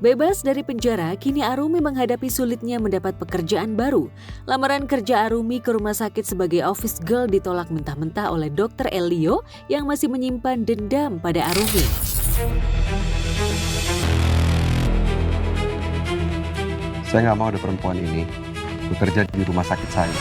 Bebas dari penjara, kini Arumi menghadapi sulitnya mendapat pekerjaan baru. Lamaran kerja Arumi ke rumah sakit sebagai office girl ditolak mentah-mentah oleh Dr. Elio yang masih menyimpan dendam pada Arumi. Saya nggak mau ada perempuan ini bekerja di rumah sakit saya.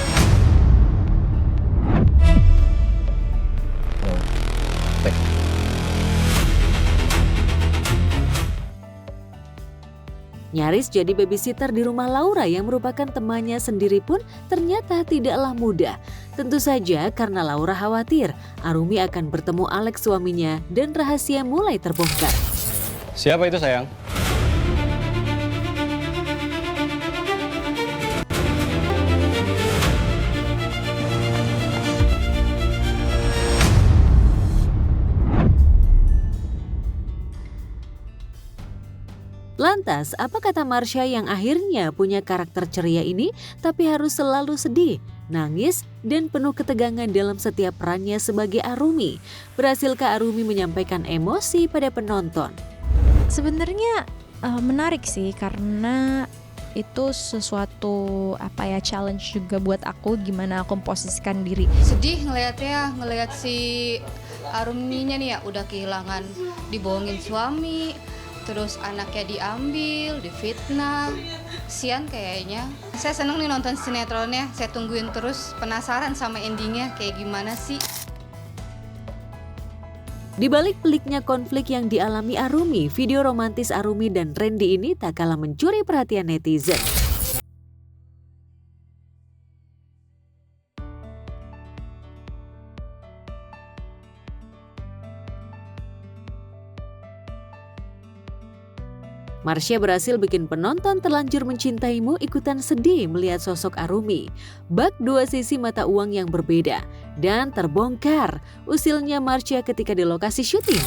Nyaris jadi babysitter di rumah Laura yang merupakan temannya sendiri pun ternyata tidaklah mudah. Tentu saja karena Laura khawatir Arumi akan bertemu Alex suaminya dan rahasia mulai terbongkar. Siapa itu sayang? Lantas, apa kata Marsha yang akhirnya punya karakter ceria ini tapi harus selalu sedih, nangis, dan penuh ketegangan dalam setiap perannya sebagai Arumi? Berhasilkah Arumi menyampaikan emosi pada penonton? Sebenarnya menarik sih karena itu sesuatu challenge juga buat aku gimana aku memposisikan diri. Sedih ngelihat si Aruminya nih ya udah kehilangan, dibohongin suami. Terus anaknya diambil, difitnah, kasian kayaknya. Saya seneng nih nonton sinetronnya, saya tungguin terus, penasaran sama endingnya kayak gimana sih. Di balik peliknya konflik yang dialami Arumi, video romantis Arumi dan Randy ini tak kalah mencuri perhatian netizen. Marsha berhasil bikin penonton terlanjur mencintaimu ikutan sedih melihat sosok Arumi. Bak dua sisi mata uang yang berbeda. Dan terbongkar usilnya Marsha ketika di lokasi syuting.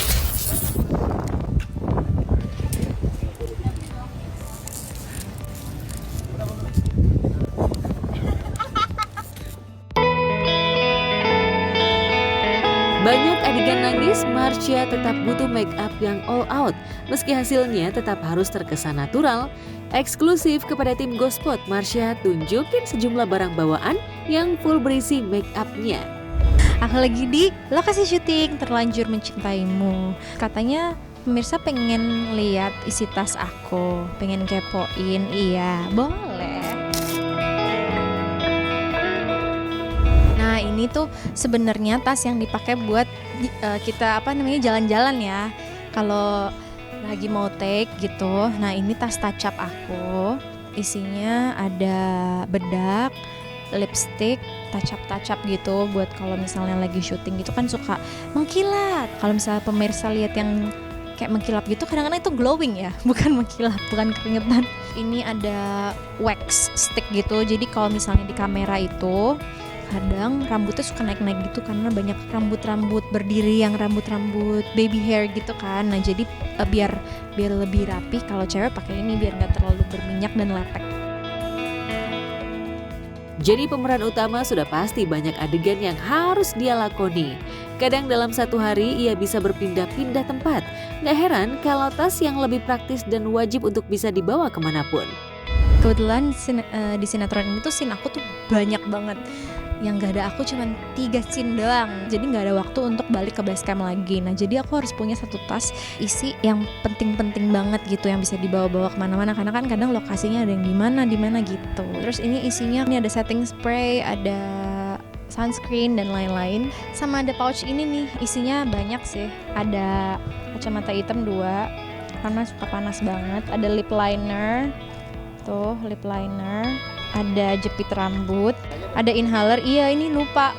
Banyak adegan nangis, Marsha tetap butuh make up yang all out. Meski hasilnya tetap harus terkesan natural. Eksklusif kepada tim Gospot, Marsha tunjukin sejumlah barang bawaan yang full berisi make up-nya. Aku lagi di lokasi syuting Terlanjur Mencintaimu. Katanya pemirsa pengen lihat isi tas aku, pengen kepoin. Iya, boleh. Nah, ini tuh sebenarnya tas yang dipakai buat kita jalan-jalan ya. Kalau lagi mau take gitu. Nah, ini tas touch up aku. Isinya ada bedak, lipstick, touch up gitu buat kalau misalnya lagi syuting gitu kan suka mengkilat. Kalau misalnya pemirsa lihat yang kayak mengkilap gitu kadang-kadang itu glowing ya, bukan mengkilap, bukan keringetan. Ini ada wax stick gitu. Jadi kalau misalnya di kamera itu kadang rambutnya suka naik-naik gitu karena banyak rambut-rambut berdiri yang rambut-rambut baby hair gitu kan. Nah, jadi biar lebih rapi kalau cewek pakai ini biar nggak terlalu berminyak dan lepek. Jadi pemeran utama sudah pasti banyak adegan yang harus dia lakoni. Kadang dalam satu hari ia bisa berpindah-pindah tempat. Gak heran kalau tas yang lebih praktis dan wajib untuk bisa dibawa kemanapun. Kebetulan di sinetron ini tuh scene aku tuh banyak banget. Yang gak ada aku cuma 3 scene doang. Jadi gak ada waktu untuk balik ke basecamp lagi. Nah, jadi aku harus punya satu tas isi yang penting-penting banget gitu, yang bisa dibawa-bawa kemana-mana. Karena kan kadang lokasinya ada yang di mana gitu. Terus ini isinya, ini ada setting spray, ada sunscreen dan lain-lain. Sama ada pouch ini nih, isinya banyak sih. Ada kacamata hitam 2 karena suka panas banget. Ada lip liner, tuh lip liner. Ada jepit rambut, ada inhaler. Iya, ini lupa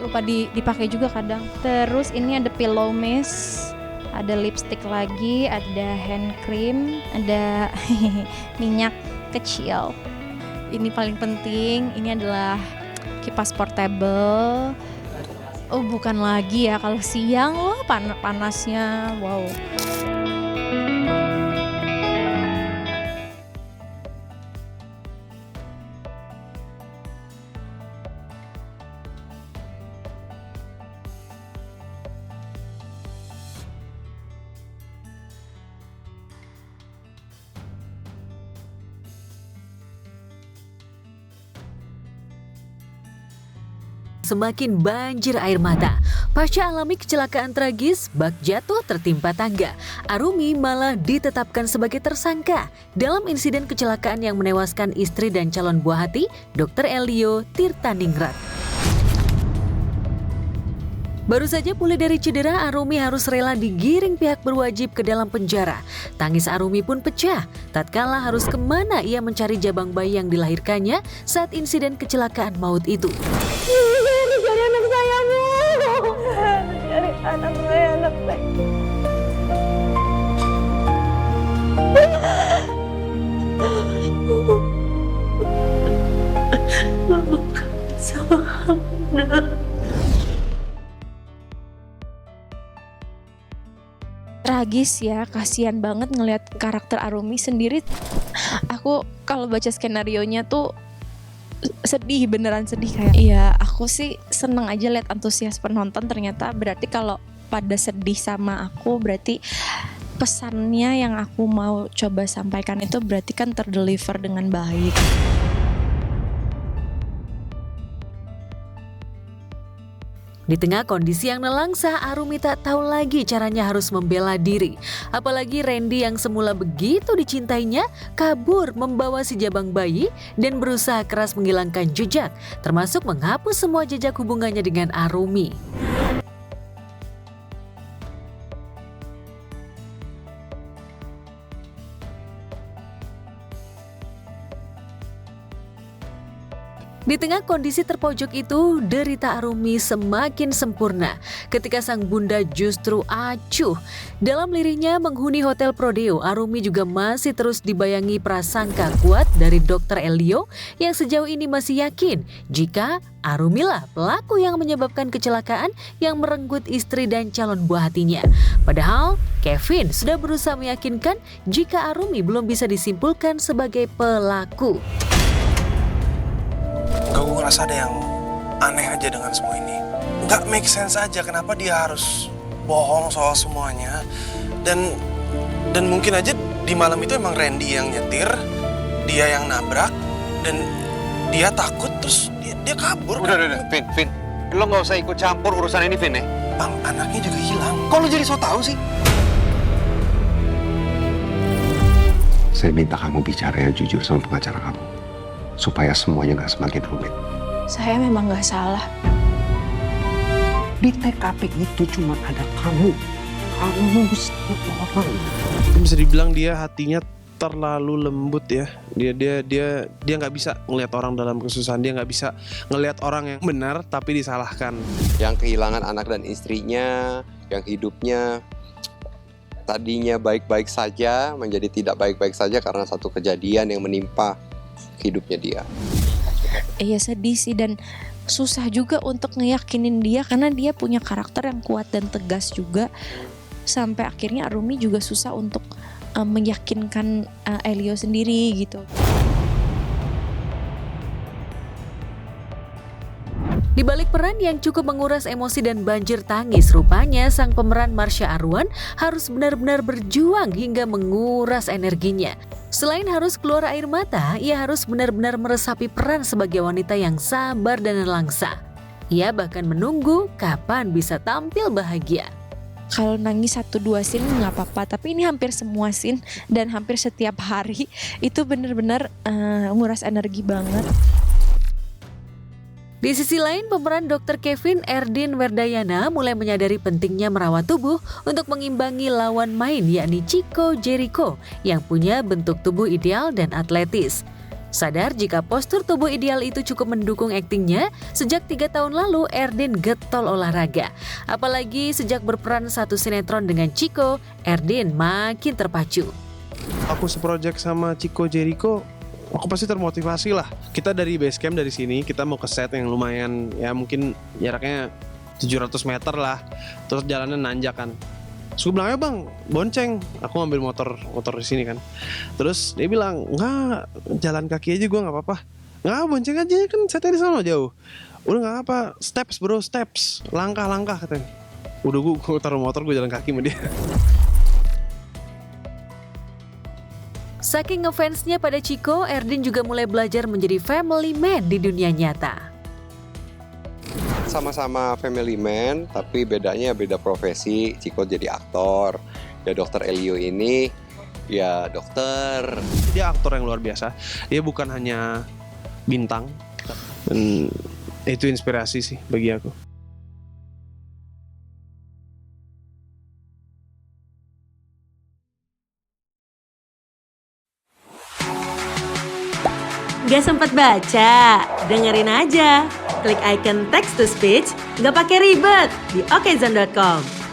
dipakai juga kadang. Terus ini ada pillow mist, ada lipstick lagi, ada hand cream, ada minyak kecil. Ini paling penting, ini adalah kipas portable. Oh, bukan lagi ya kalau siang loh panasnya. Wow. semakin banjir air mata. Pasca alami kecelakaan tragis, bak jatuh tertimpa tangga. Arumi malah ditetapkan sebagai tersangka dalam insiden kecelakaan yang menewaskan istri dan calon buah hati, Dr. Elio Tirtaningrat. Baru saja pulih dari cedera, Arumi harus rela digiring pihak berwajib ke dalam penjara. Tangis Arumi pun pecah, tatkala harus kemana ia mencari jabang bayi yang dilahirkannya saat insiden kecelakaan maut itu. Cari anak saya, Bu. Cari anak saya, anak saya. Mama kangen sama kamu, Nak. Tragis ya, kasihan banget ngelihat karakter Arumi sendiri. Aku kalau baca skenarionya tuh sedih, beneran sedih kayak. Iya, aku sih seneng aja lihat antusias penonton. Ternyata berarti kalau pada sedih sama aku, berarti pesannya yang aku mau coba sampaikan itu berarti kan terdeliver dengan baik. Di tengah kondisi yang nelangsa, Arumi tak tahu lagi caranya harus membela diri. Apalagi Randy yang semula begitu dicintainya, kabur membawa si jabang bayi dan berusaha keras menghilangkan jejak, termasuk menghapus semua jejak hubungannya dengan Arumi. Di tengah kondisi terpojok itu, derita Arumi semakin sempurna ketika sang bunda justru acuh. Dalam lirihnya menghuni Hotel Prodeo, Arumi juga masih terus dibayangi prasangka kuat dari Dr. Elio yang sejauh ini masih yakin jika Arumilah pelaku yang menyebabkan kecelakaan yang merenggut istri dan calon buah hatinya. Padahal Kevin sudah berusaha meyakinkan jika Arumi belum bisa disimpulkan sebagai pelaku. Gue ngerasa ada yang aneh aja dengan semua ini. Nggak make sense aja kenapa dia harus bohong soal semuanya. Dan mungkin aja di malam itu emang Randy yang nyetir, dia yang nabrak, dan dia takut terus dia kabur. Udah, Vin. Lo nggak usah ikut campur urusan ini, Vin, ya. Bang, anaknya juga hilang. Kok lo jadi so tau sih? Saya minta kamu bicara yang jujur sama pengacara kamu, supaya semuanya nggak semakin rumit. Saya memang nggak salah. Di TKP itu cuma ada kamu. Kamu satu orang. Bisa dibilang dia hatinya terlalu lembut ya. Dia nggak bisa ngelihat orang dalam kesusahan. Dia nggak bisa ngelihat orang yang benar tapi disalahkan. Yang kehilangan anak dan istrinya, yang hidupnya tadinya baik-baik saja menjadi tidak baik-baik saja karena satu kejadian yang menimpa hidupnya dia. Iya, sedih sih, dan susah juga untuk ngeyakinin dia karena dia punya karakter yang kuat dan tegas juga. Sampai akhirnya Arumi juga susah untuk meyakinkan Elio sendiri gitu. Di balik peran yang cukup menguras emosi dan banjir tangis, rupanya sang pemeran Marsha Arwan harus benar-benar berjuang hingga menguras energinya. Selain harus keluar air mata, ia harus benar-benar meresapi peran sebagai wanita yang sabar dan nelangsa. Ia bahkan menunggu kapan bisa tampil bahagia. Kalau nangis 1-2 scene nggak apa-apa, tapi ini hampir semua scene dan hampir setiap hari itu benar-benar nguras energi banget. Di sisi lain, pemeran Dr. Kevin Erdin Werdayana mulai menyadari pentingnya merawat tubuh untuk mengimbangi lawan main, yakni Chico Jericho yang punya bentuk tubuh ideal dan atletis. Sadar jika postur tubuh ideal itu cukup mendukung aktingnya, sejak 3 tahun lalu Erdin getol olahraga. Apalagi sejak berperan satu sinetron dengan Chico, Erdin makin terpacu. Aku seproject sama Chico Jericho, aku pasti termotivasi lah. Kita dari base camp dari sini, kita mau ke set yang lumayan ya mungkin jaraknya 700 meter lah. Terus jalannya nanjak kan. Terus gue bilang, ya bang, bonceng. Aku ngambil motor di sini kan. Terus dia bilang, enggak, jalan kaki aja gue nggak apa-apa. Nggak, bonceng aja kan setnya di sana jauh. Udah nggak apa, steps bro, steps, langkah katanya. Udah gue taruh motor, gue jalan kaki sama dia. Saking ngefansnya pada Chico, Erdin juga mulai belajar menjadi family man di dunia nyata. sama-sama family man, tapi bedanya beda profesi. Ciko jadi aktor, ya dokter Elio ini ya dokter. Dia aktor yang luar biasa. Dia bukan hanya bintang, dan itu inspirasi sih bagi aku. Gak sempat baca? Dengerin aja. Klik icon text to speech, gak pakai ribet di okezone.com.